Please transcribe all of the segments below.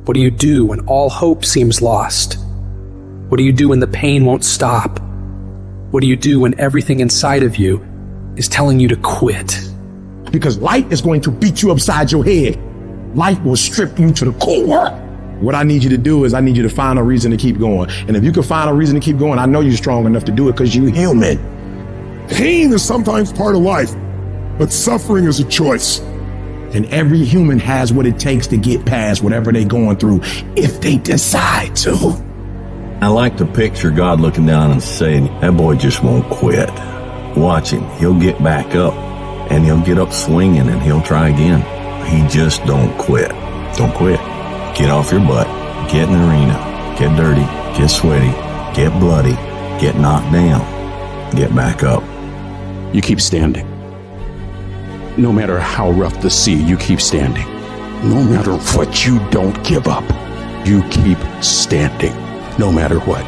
What do you do when all hope seems lost? What do you do when the pain won't stop? What do you do when everything inside of you is telling you to quit? Because life is going to beat you upside your head. Life will strip you to the core. What I need you to do is I need you to find a reason to keep going. And if you can find a reason to keep going, I know you're strong enough to do it because you're human. Pain is sometimes part of life, but suffering is a choice. And every human has what it takes to get past whatever they're going through if they decide to. I like to picture God looking down and saying, that boy just won't quit. Watch him. He'll get back up and he'll get up swinging and he'll try again. He just don't quit. Don't quit. Get off your butt. Get in the arena. Get dirty. Get sweaty. Get bloody. Get knocked down. Get back up. You keep standing. No matter how rough the sea, you keep standing. No matter what, you don't give up. You keep standing, no matter what.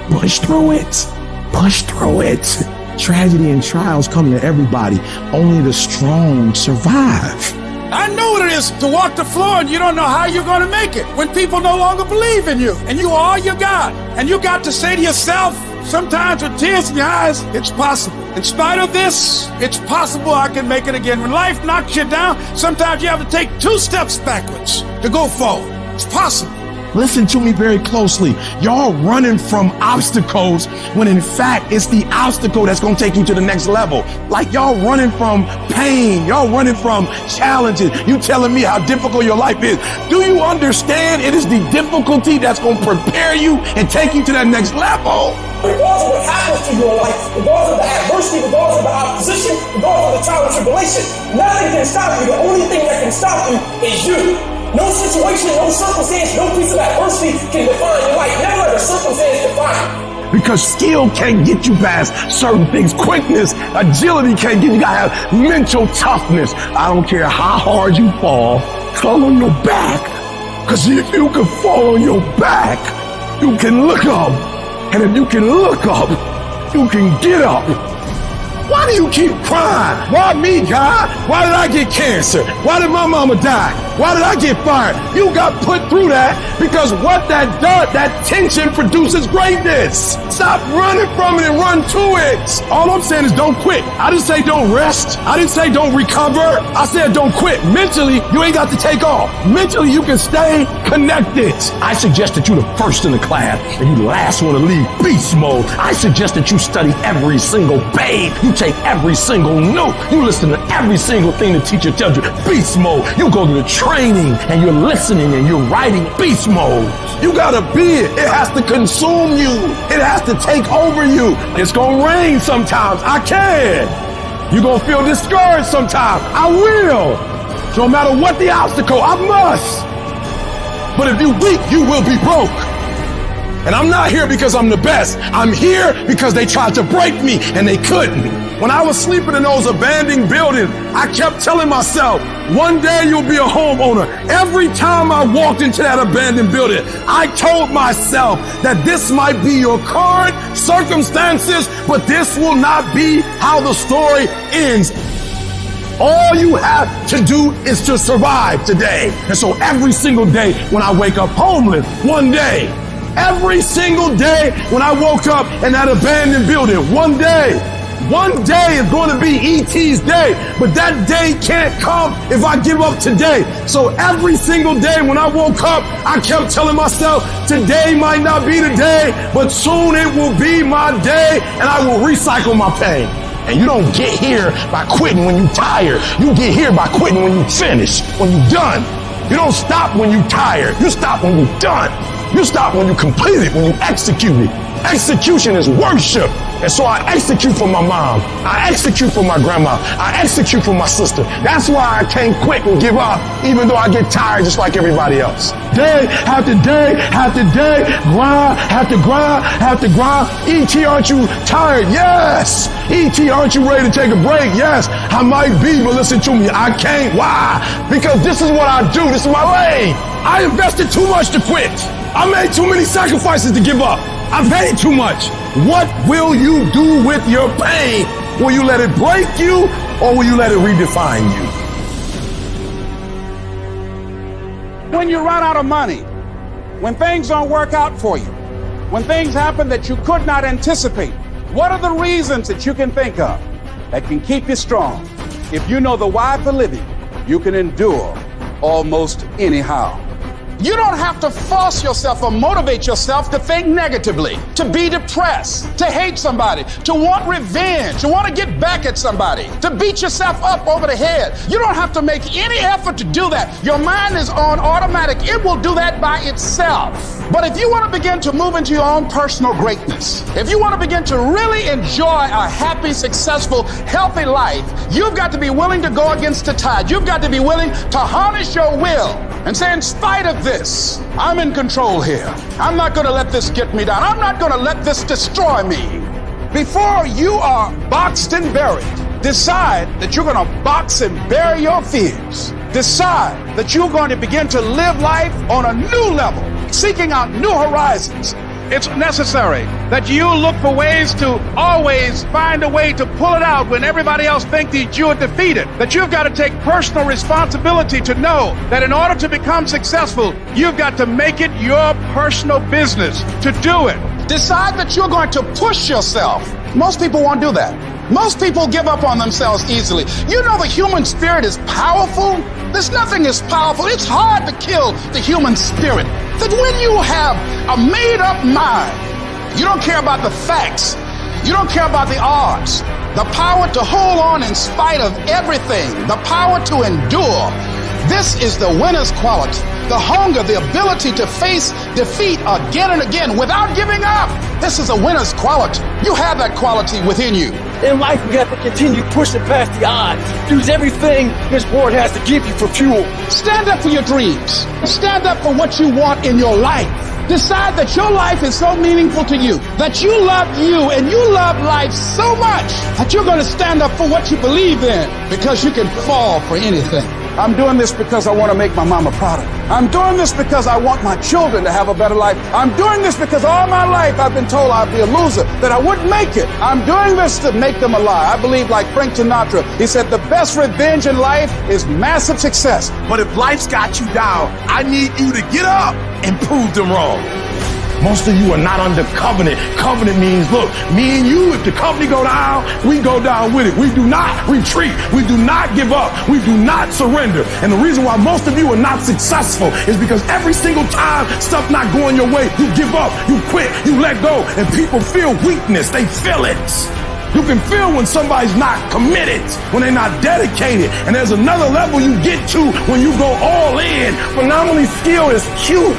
Push through it. Push through it. Tragedy and trials come to everybody. Only the strong survive. I know what it is to walk the floor and you don't know how you're going to make it. When people no longer believe in you and you are all you got. And you got to say to yourself, sometimes with tears in your eyes, it's possible. In spite of this, it's possible I can make it again. When life knocks you down, sometimes you have to take 2 steps backwards to go forward. It's possible. Listen to me very closely. Y'all running from obstacles when in fact it's the obstacle that's going to take you to the next level. Like y'all running from pain. Y'all running from challenges. You telling me how difficult your life is. Do you understand it is the difficulty that's going to prepare you and take you to that next level? Regardless of what happens to you in life, regardless of the adversity, regardless of the opposition, regardless of the trial and tribulation, nothing can stop you. The only thing that can stop you is you. No situation, no circumstance, no piece of adversity can define your life. Never let a circumstance define you. Because skill can't get you past certain things. Quickness, agility can't get you. You gotta have mental toughness. I don't care how hard you fall on your back. Because if you can fall on your back, you can look up. And if you can look up, you can get up. Why do you keep crying? Why me, God? Why did I get cancer? Why did my mama die? Why did I get fired? You got put through that because what that does, that tension produces greatness. Stop running from it and run to it. All I'm saying is don't quit. I didn't say don't rest. I didn't say don't recover. I said don't quit. Mentally, you ain't got to take off. Mentally, you can stay connected. I suggest that you the first in the class and you the last one to leave beast mode. I suggest that you study every single page. You take every single note. You listen to every single thing the teacher tells you. Beast mode. You go to the training and you're listening and you're writing beast mode. You gotta be it. It has to consume you. It has to take over you. It's gonna rain sometimes. I can. You're gonna feel discouraged sometimes. I will. So no matter what the obstacle, I must. But if you're weak, you will be broke. And I'm not here because I'm the best. I'm here because they tried to break me and they couldn't. When I was sleeping in those abandoned buildings, I kept telling myself, one day you'll be a homeowner. Every time I walked into that abandoned building, I told myself that this might be your current circumstances, but this will not be how the story ends. All you have to do is to survive today. And so every single day when I wake up homeless, one day, every single day when I woke up in that abandoned building, one day is going to be E.T.'s day, but that day can't come if I give up today. So every single day when I woke up, I kept telling myself, today might not be the day, but soon it will be my day and I will recycle my pain. And you don't get here by quitting when you're tired. You get here by quitting when you finish, when you're done. You don't stop when you're tired. You stop when you're done. You stop when you complete it, when you execute it. Execution is worship. And so I execute for my mom. I execute for my grandma. I execute for my sister. That's why I can't quit and give up, even though I get tired just like everybody else. Day after day after day, grind after grind after grind. E.T., aren't you tired? Yes. E.T., aren't you ready to take a break? Yes. I might be, but listen to me. I can't. Why? Because this is what I do. This is my lane. I invested too much to quit. I made too many sacrifices to give up. I paid too much. What will you do with your pain? Will you let it break you or will you let it redefine you? When you run out of money, When things don't work out for you, when things happen that you could not anticipate, what are the reasons that you can think of that can keep you strong? If you know the why for living, you can endure almost anyhow. You don't have to force yourself or motivate yourself to think negatively, to be depressed, to hate somebody, to want revenge, to want to get back at somebody, to beat yourself up over the head. You don't have to make any effort to do that. Your mind is on automatic. It will do that by itself. But if you want to begin to move into your own personal greatness, if you want to begin to really enjoy a happy, successful, healthy life, you've got to be willing to go against the tide. You've got to be willing to harness your will and say, in spite of this, I'm in control here. I'm not going to let this get me down. I'm not going to let this destroy me. Before you are boxed and buried, decide that you're going to box and bury your fears. Decide that you're going to begin to live life on a new level, seeking out new horizons. It's necessary that you look for ways to always find a way to pull it out when everybody else thinks that you are defeated. That you've got to take personal responsibility to know that in order to become successful, you've got to make it your personal business to do it. Decide that you're going to push yourself. Most people won't do that. Most people give up on themselves easily. You know the human spirit is powerful. There's nothing as powerful. It's hard to kill the human spirit. That when you have a made-up mind, you don't care about the facts. You don't care about the odds. The power to hold on in spite of everything. The power to endure. This is the winner's quality. The hunger, the ability to face defeat again and again without giving up. This is a winner's quality. You have that quality within you. In life, we have to continue pushing past the odds. Use everything this world has to give you for fuel. Stand up for your dreams. Stand up for what you want in your life. Decide that your life is so meaningful to you, that you love you and you love life so much that you're going to stand up for what you believe in, because you can fall for anything. I'm doing this because I want to make my mama proud of me. I'm doing this because I want my children to have a better life. I'm doing this because all my life I've been told I'd be a loser, that I wouldn't make it. I'm doing this to make them a lie. I believe, like Frank Sinatra, he said the best revenge in life is massive success. But if life's got you down, I need you to get up and prove them wrong. Most of you are not under covenant. Covenant means, look, me and you, if the company go down, we go down with it. We do not retreat. We do not give up. We do not surrender. And the reason why most of you are not successful is because every single time stuff not going your way, you give up, you quit, you let go, and people feel weakness. They feel it. You can feel when somebody's not committed, when they're not dedicated. And there's another level you get to when you go all in. Phenomenally skilled is cute,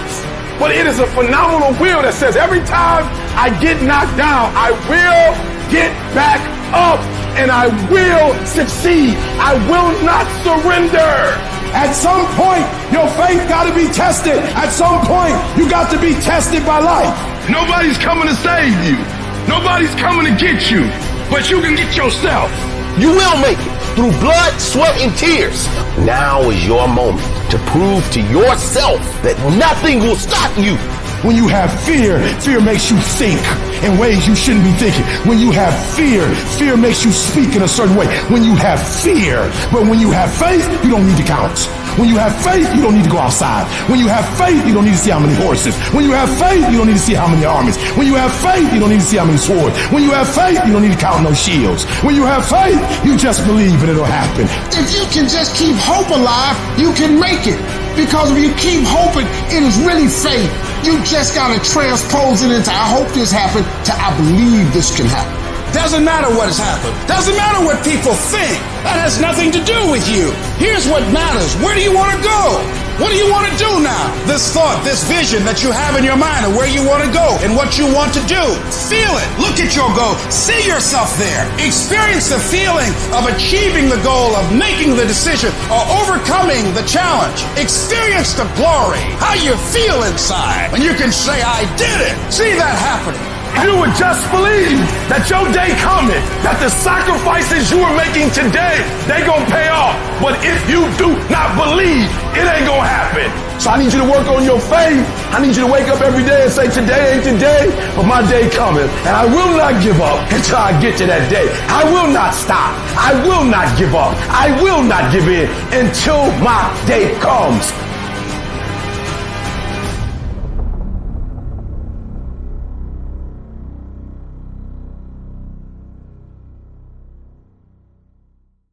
but it is a phenomenal will that says every time I get knocked down, I will get back up and I will succeed. I will not surrender. At some point, your faith got to be tested. At some point, you got to be tested by life. Nobody's coming to save you. Nobody's coming to get you, but you can get yourself. You will make it through blood, sweat, and tears. Now is your moment to prove to yourself that nothing will stop you. When you have fear, fear makes you think in ways you shouldn't be thinking. When you have fear, fear makes you speak in a certain way. When you have fear, but when you have faith, you don't need to count. When you have faith, you don't need to go outside. When you have faith, you don't need to see how many horses. When you have faith, you don't need to see how many armies. When you have faith, you don't need to see how many swords. When you have faith, you don't need to count no shields. When you have faith, you just believe and it'll happen. If you can just keep hope alive, you can make it. Because if you keep hoping, it is really faith. You just gotta transpose it into I hope this happened to I believe this can happen. Doesn't matter what has happened. Doesn't matter what people think. That has nothing to do with you. Here's what matters. Where do you want to go? What do you want to do now? This thought, this vision that you have in your mind of where you want to go and what you want to do. Feel it. Look at your goal. See yourself there. Experience the feeling of achieving the goal, of making the decision, or overcoming the challenge. Experience the glory, how you feel inside. And you can say, I did it. See that happening. You would just believe that your day coming, that the sacrifices you are making today, they gonna pay off. But if you do not believe, it ain't gonna happen. So I need you to work on your faith. I need you to wake up every day and say, today ain't today, but my day coming. And I will not give up until I get to that day. I will not stop. I will not give up. I will not give in until my day comes.